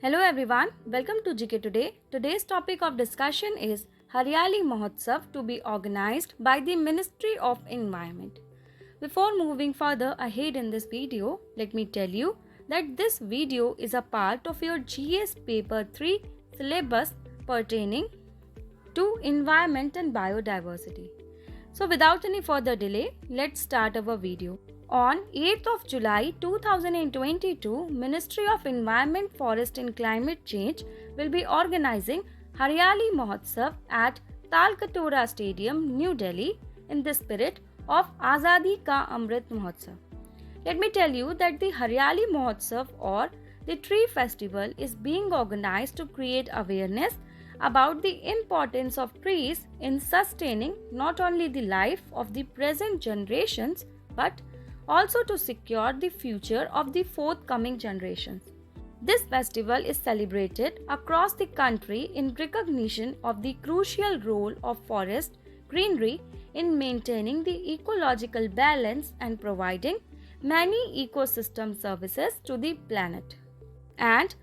Hello everyone, welcome to GK Today. Today's topic of discussion is Hariyali Mahotsav to be organized by the Ministry of Environment. Before moving further ahead in this video, let me tell you that this video is a part of your GS Paper 3 syllabus pertaining to environment and biodiversity. So without any further delay, let's start our video. On 8th of July 2022, Ministry of Environment, Forest and Climate Change will be organizing Hariyali Mahotsav at Talkatora Stadium, New Delhi in the spirit of Azadi ka Amrit Mahotsav. Let me tell you that the Hariyali Mahotsav or the Tree Festival is being organized to create awareness about the importance of trees in sustaining not only the life of the present generations but also to secure the future of the forthcoming generations. This festival is celebrated across the country in recognition of the crucial role of forest greenery in maintaining the ecological balance and providing many ecosystem services to the planet. And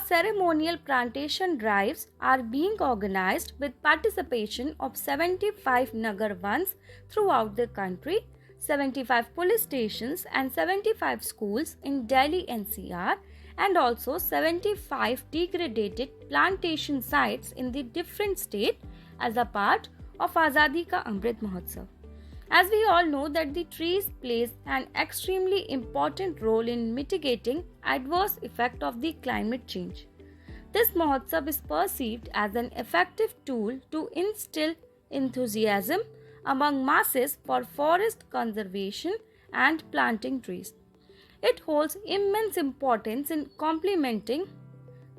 ceremonial plantation drives are being organized with participation of 75 Nagar Vans throughout the country, 75 police stations and 75 schools in Delhi NCR, and also 75 degraded plantation sites in the different states as a part of Azadi ka Amrit Mahotsav. As we all know that the trees plays an extremely important role in mitigating adverse effect of the climate change. This Mahotsav is perceived as an effective tool to instill enthusiasm among masses for forest conservation and planting trees. It holds immense importance in complementing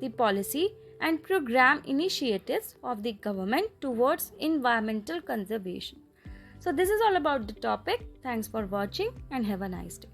the policy and program initiatives of the government towards environmental conservation. So this is all about the topic. Thanks for watching and have a nice day.